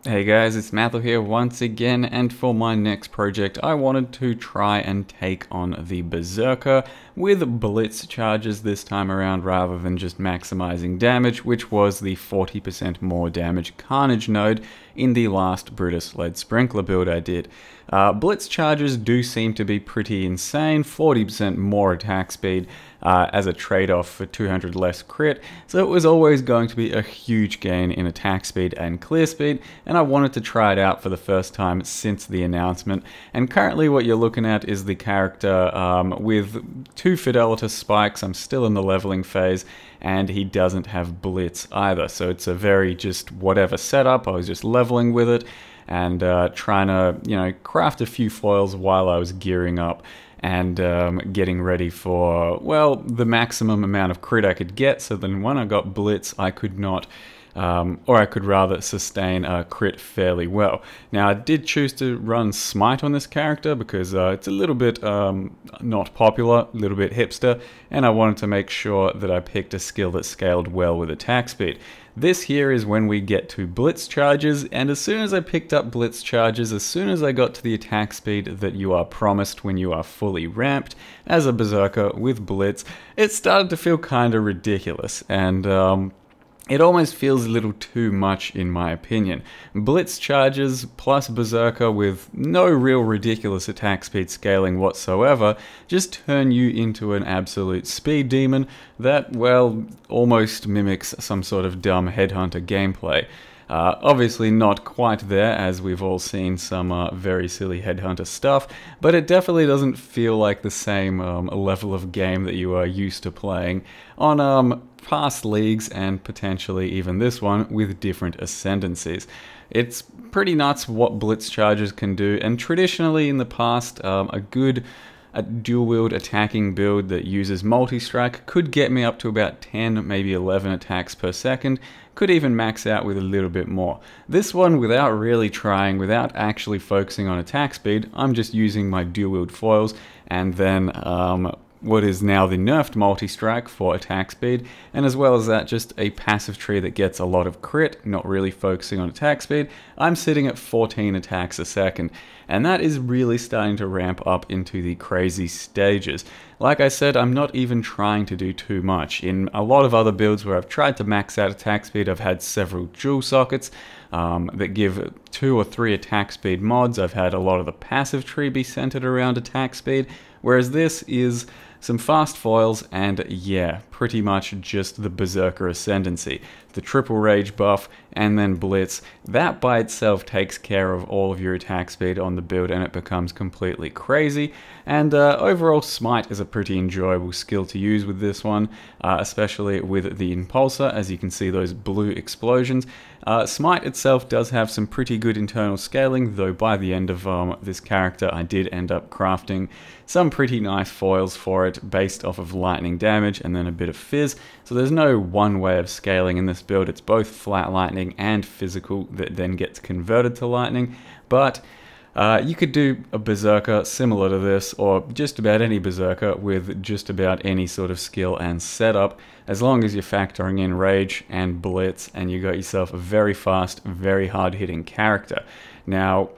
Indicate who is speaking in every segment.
Speaker 1: Hey guys, it's Matthew here once again, and for my next project I wanted to try and take on the Berserker with Blitz charges this time around rather than just maximizing damage, which was the 40% more damage Carnage node in the last Brutus-led Sprinkler build I did. Blitz charges do seem to be pretty insane, 40% more attack speed as a trade-off for 200 less crit, so it was always going to be a huge gain in attack speed and clear speed, and I wanted to try it out for the first time since the announcement. And currently what you're looking at is the character with 2 Fidelity spikes. I'm still in the leveling phase, and he doesn't have Blitz either, so it's a very just whatever setup. I was just leveling with it and trying to, craft a few foils while I was gearing up and getting ready for, well, the maximum amount of crit I could get, so then when I got Blitz, I could not, or I could rather sustain a crit fairly well. Now, I did choose to run Smite on this character because it's a little bit not popular, a little bit hipster, and I wanted to make sure that I picked a skill that scaled well with attack speed. This here is when we get to Blitz charges, and as soon as I picked up Blitz charges, as soon as I got to the attack speed that you are promised when you are fully ramped as a Berserker with Blitz, it started to feel kinda ridiculous, and it almost feels a little too much in my opinion. Blitz charges plus Berserker with no real ridiculous attack speed scaling whatsoever just turn you into an absolute speed demon that, well, almost mimics some sort of dumb headhunter gameplay. Obviously not quite there, as we've all seen some very silly headhunter stuff, but it definitely doesn't feel like the same level of game that you are used to playing on past leagues and potentially even this one with different ascendancies. It's pretty nuts what Blitz charges can do, and traditionally in the past, a dual-wield attacking build that uses multi-strike could get me up to about 10, maybe 11 attacks per second, could even max out with a little bit more. This one, without really trying, without actually focusing on attack speed, I'm just using my dual-wield foils, and then what is now the nerfed multi-strike for attack speed, and as well as that, just a passive tree that gets a lot of crit, not really focusing on attack speed. I'm sitting at 14 attacks a second, and that is really starting to ramp up into the crazy stages. Like I said, I'm not even trying to do too much. In a lot of other builds where I've tried to max out attack speed, I've had several dual sockets that give 2 or 3 attack speed mods. I've had a lot of the passive tree be centered around attack speed, whereas this is some fast foils, and yeah, pretty much just the Berserker Ascendancy. The triple rage buff, and then Blitz. That by itself takes care of all of your attack speed on the build, and it becomes completely crazy. And overall, Smite is a pretty enjoyable skill to use with this one, especially with the Impulsor, as you can see those blue explosions. Smite itself does have some pretty good internal scaling, though by the end of this character I did end up crafting some pretty nice foils for it based off of lightning damage and then a bit of fizz. So there's no one way of scaling in this build. It's both flat lightning and physical that then gets converted to lightning. But you could do a Berserker similar to this, or just about any Berserker with just about any sort of skill and setup, as long as you're factoring in Rage and Blitz, and you got yourself a very fast, very hard-hitting character. Now,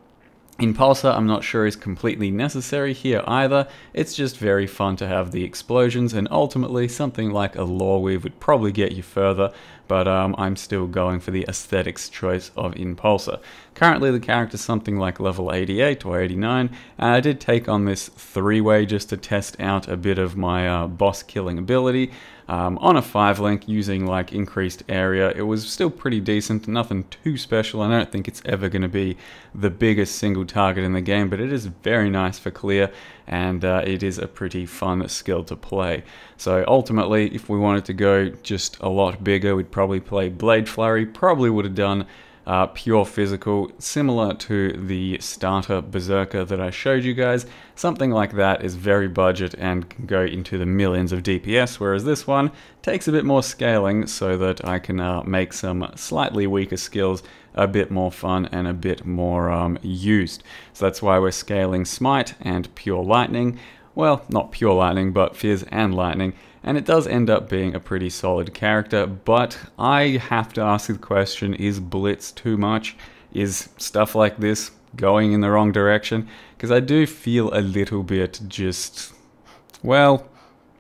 Speaker 1: Impulsor, I'm not sure is completely necessary here either. It's just very fun to have the explosions, and ultimately something like a Lore Weave would probably get you further, but I'm still going for the aesthetics choice of Impulsor. Currently the character's something like level 88 or 89, and I did take on this 3-way just to test out a bit of my boss killing ability. On a 5-link using like increased area. It was still pretty decent, nothing too special. I don't think it's ever going to be the biggest single target in the game, but it is very nice for clear, and it is a pretty fun skill to play. So ultimately, if we wanted to go just a lot bigger, we'd probably play Blade Flurry, probably would have done pure physical, similar to the starter Berserker that I showed you guys. Something like that is very budget and can go into the millions of DPS, whereas this one takes a bit more scaling so that I can make some slightly weaker skills a bit more fun and a bit more used. So that's why we're scaling Smite and Pure Lightning. Well, not Pure Lightning, but Fizz and Lightning. And it does end up being a pretty solid character, but I have to ask the question, is Blitz too much? is stuff like this going in the wrong direction, because I do feel a little bit just, well,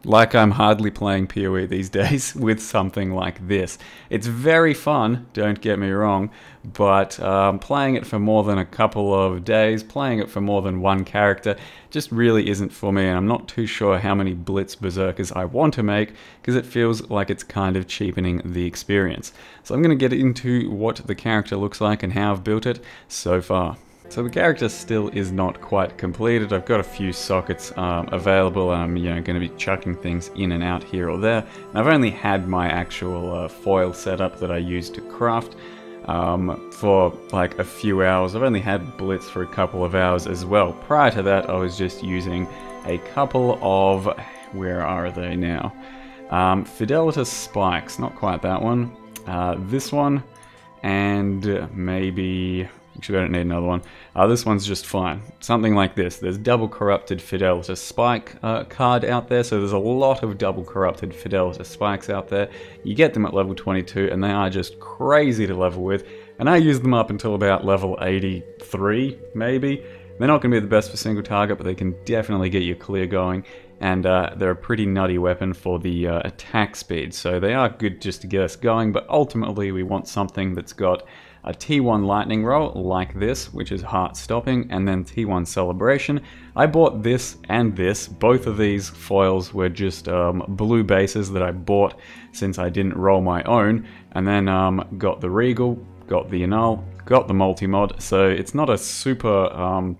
Speaker 1: like I'm hardly playing PoE these days with something like this. It's very fun, don't get me wrong, but playing it for more than a couple of days, playing it for more than one character, just really isn't for me, and I'm not too sure how many Blitz Berserkers I want to make, because it feels like it's kind of cheapening the experience. So I'm going to get into what the character looks like and how I've built it so far. So the character still is not quite completed. I've got a few sockets available, and I'm going to be chucking things in and out here or there. And I've only had my actual foil setup that I used to craft for like a few hours. I've only had Blitz for a couple of hours as well. Prior to that, I was just using a couple of, where are they now? Fidelity spikes, not quite that one. This one, and maybe... Actually, I don't need another one. This one's just fine. Something like this. There's double corrupted Fidelity spike card out there, so there's a lot of double corrupted Fidelity spikes out there. You get them at level 22, and they are just crazy to level with. And I use them up until about level 83, maybe. They're not going to be the best for single target, but they can definitely get you clear going. And they're a pretty nutty weapon for the attack speed, so they are good just to get us going, but ultimately we want something that's got a T1 lightning roll like this, which is heart stopping, and then T1 celebration. I bought this and this. Both of these foils were just blue bases that I bought since I didn't roll my own, and then got the Regal, got the Annul, got the multi-mod, so it's not a super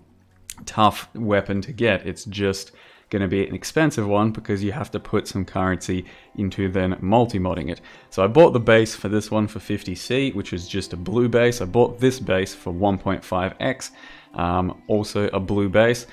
Speaker 1: tough weapon to get. It's just going to be an expensive one because you have to put some currency into then multi-modding it. So I bought the base for this one for 50C, which is just a blue base. I bought this base for 1.5x, also a blue base.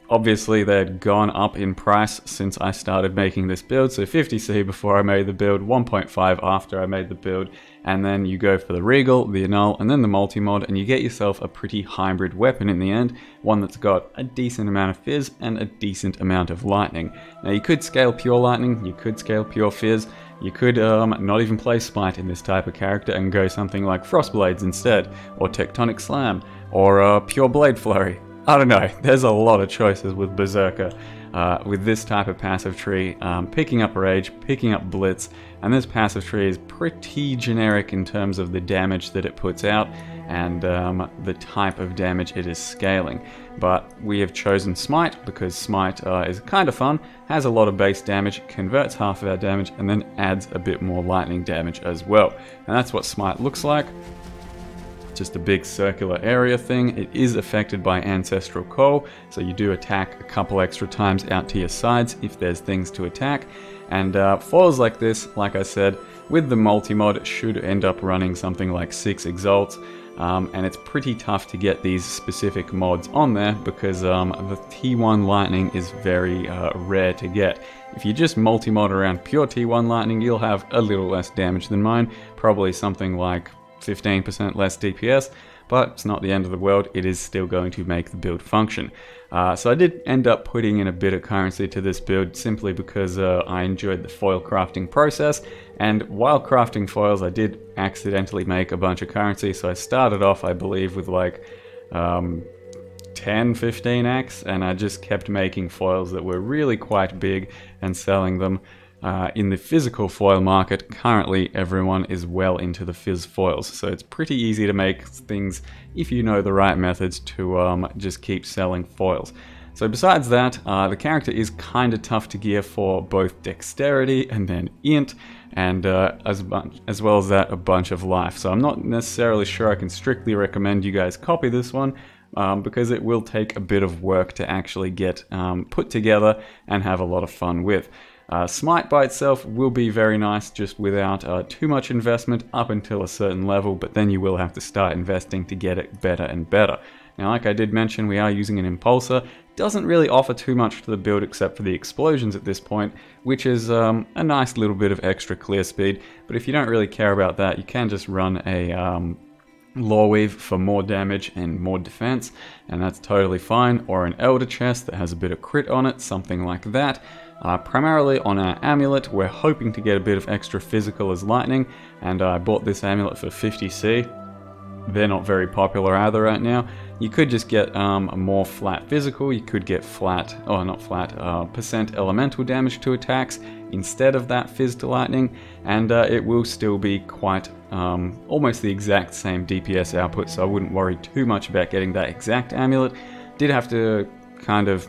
Speaker 1: Obviously they'd gone up in price since I started making this build, so 50C before I made the build, 1.5 after I made the build, and then you go for the Regal, the Annul, and then the multi-mod, and you get yourself a pretty hybrid weapon in the end, one that's got a decent amount of fizz and a decent amount of lightning. Now you could scale pure lightning, you could scale pure fizz, you could not even play Smite in this type of character and go something like Frostblades instead, or Tectonic Slam, or pure Blade Flurry. I don't know, there's a lot of choices with Berserker, with this type of passive tree, picking up Rage, picking up Blitz, and this passive tree is pretty generic in terms of the damage that it puts out, and the type of damage it is scaling. But we have chosen Smite, because Smite is kind of fun, has a lot of base damage, converts half of our damage, and then adds a bit more lightning damage as well. And that's what Smite looks like. Just a big circular area thing. It is affected by Ancestral Call, so you do attack a couple extra times out to your sides if there's things to attack. And foils like this, like I said, with the multi-mod should end up running something like 6 Exalts, and it's pretty tough to get these specific mods on there because the T1 Lightning is very rare to get. If you just multi-mod around pure T1 Lightning, you'll have a little less damage than mine, probably something like 15% less DPS, but it's not the end of the world. It is still going to make the build function. So I did end up putting in a bit of currency to this build simply because I enjoyed the foil crafting process, and while crafting foils I did accidentally make a bunch of currency, so I started off I believe with like 10-15x, and I just kept making foils that were really quite big and selling them. In the physical foil market, currently everyone is well into the fizz foils, so it's pretty easy to make things if you know the right methods to just keep selling foils. So besides that, the character is kind of tough to gear for both dexterity and then int, and as well as that, a bunch of life. So I'm not necessarily sure I can strictly recommend you guys copy this one, because it will take a bit of work to actually get put together and have a lot of fun with. Smite by itself will be very nice just without too much investment up until a certain level, but then you will have to start investing to get it better and better. Now, like I did mention, we are using an Impulsor. Doesn't really offer too much to the build except for the explosions at this point, which is a nice little bit of extra clear speed, but if you don't really care about that, you can just run a Law Weave for more damage and more defense, and that's totally fine, or an Elder Chest that has a bit of crit on it, something like that. Primarily on our amulet, we're hoping to get a bit of extra physical as lightning, and I bought this amulet for 50C. they're not very popular either right now. You could just get a more flat physical. You could get flat, or not flat, percent elemental damage to attacks instead of that fizz to lightning, and it will still be quite almost the exact same DPS output, so I wouldn't worry too much about getting that exact amulet. Did have to kind of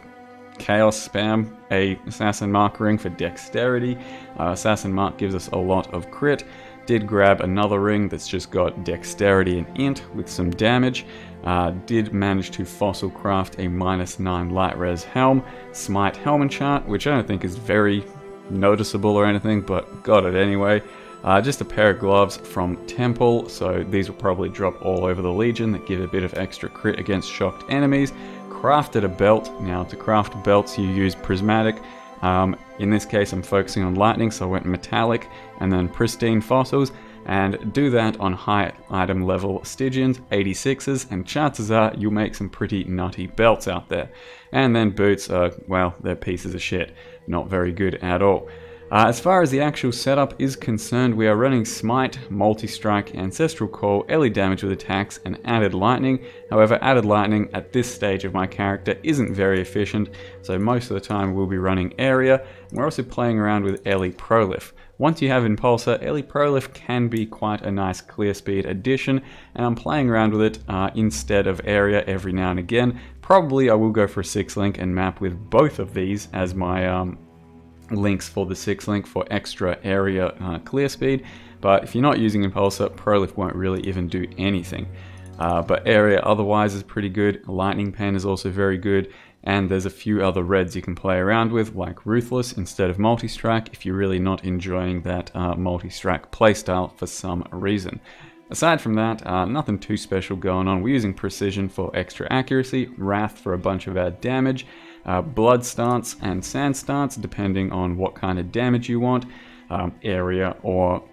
Speaker 1: chaos spam a Assassin Mark ring for dexterity. Assassin Mark gives us a lot of crit. Did grab another ring that's just got dexterity and int with some damage. Did manage to fossil craft a -9 light res helm, Smite helm enchant, which I don't think is very noticeable or anything, but got it anyway. Just a pair of gloves from Temple, so these will probably drop all over the Legion that give a bit of extra crit against shocked enemies. Crafted a belt. Now to craft belts you use prismatic. In this case I'm focusing on lightning, so I went metallic and then pristine fossils, and do that on high item level Stygians, 86s, and chances are you'll make some pretty nutty belts out there. And then boots are, well, they're pieces of shit. Not very good at all. As far as the actual setup is concerned, we are running Smite, Multi-Strike, Ancestral Call, Ellie damage with attacks, and added lightning. However, added lightning at this stage of my character isn't very efficient, so most of the time we'll be running area. We're also playing around with Ellie Prolif. Once you have Impulsor, Ellie Prolif can be quite a nice clear speed addition, and I'm playing around with it instead of area every now and again. Probably I will go for a 6-link and map with both of these as my links for the 6-link for extra area clear speed, but if you're not using Impulsor, Prolif won't really even do anything. But area otherwise is pretty good. Lightning Pen is also very good, and there's a few other reds you can play around with, like Ruthless instead of Multi-Strike if you're really not enjoying that Multi-Strike playstyle for some reason. Aside from that, nothing too special going on. We're using Precision for extra accuracy, Wrath for a bunch of our damage, Blood Stance and Sand Stance depending on what kind of damage you want, area or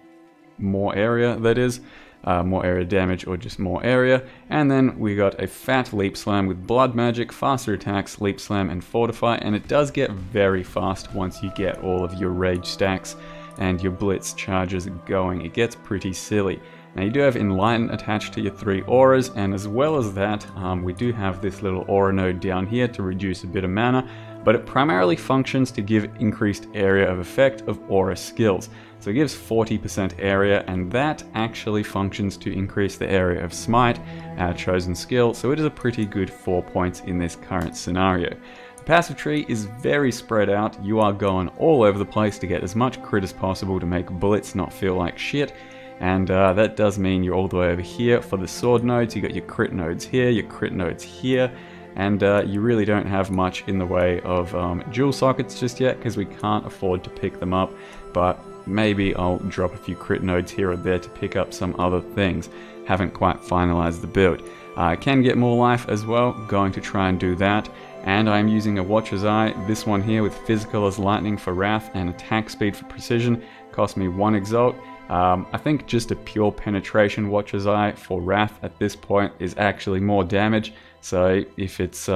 Speaker 1: more area, that is. More area damage or just more area. And then we got a fat Leap Slam with Blood Magic, faster attacks, Leap Slam, and Fortify, and it does get very fast once you get all of your rage stacks and your blitz charges going. It gets pretty silly. Now you do have Enlighten attached to your 3 auras, and as well as that, we do have this little aura node down here to reduce a bit of mana, but it primarily functions to give increased area of effect of aura skills. So it gives 40% area, and that actually functions to increase the area of Smite, our chosen skill, so it is a pretty good 4 points in this current scenario. The passive tree is very spread out. You are going all over the place to get as much crit as possible to make bullets not feel like shit. And that does mean you're all the way over here for the sword nodes. You got your crit nodes here, your crit nodes here, and you really don't have much in the way of dual sockets just yet because we can't afford to pick them up, but maybe I'll drop a few crit nodes here or there to pick up some other things. Haven't quite finalized the build. I can get more life as well, going to try and do that. And I'm using a Watcher's Eye, this one here with Physical as Lightning for Wrath and Attack Speed for Precision, cost me 1 Exalt. I think just a pure penetration Watcher's Eye for Wrath at this point is actually more damage, so if it's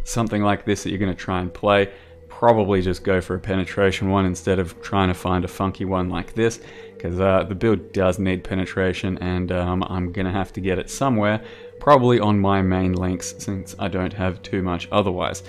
Speaker 1: something like this that you're going to try and play, probably just go for a penetration one instead of trying to find a funky one like this, because the build does need penetration, and I'm going to have to get it somewhere, probably on my main links since I don't have too much otherwise.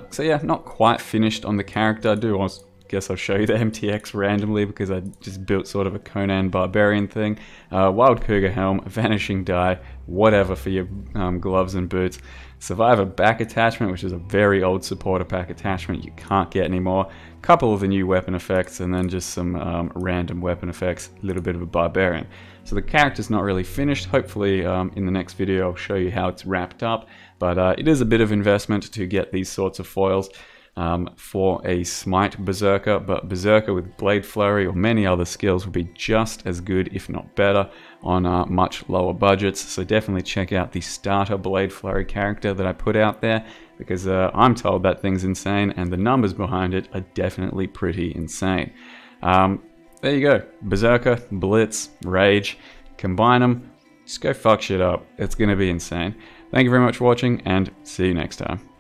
Speaker 1: So yeah, not quite finished on the character. I guess I'll show you the MTX randomly because I just built sort of a Conan Barbarian thing. Wild Cougar Helm, Vanishing Die, whatever for your gloves and boots. Survivor back attachment, which is a very old supporter pack attachment you can't get anymore. Couple of the new weapon effects, and then just some random weapon effects, a little bit of a Barbarian. So the character's not really finished. Hopefully in the next video I'll show you how it's wrapped up, but it is a bit of investment to get these sorts of foils. For a Smite Berserker, but Berserker with Blade Flurry or many other skills would be just as good, if not better, on much lower budgets. So definitely check out the starter Blade Flurry character that I put out there, because I'm told that thing's insane, and the numbers behind it are definitely pretty insane. There you go, Berserker, Blitz, Rage, combine them, just go fuck shit up. It's going to be insane. Thank you very much for watching, and see you next time.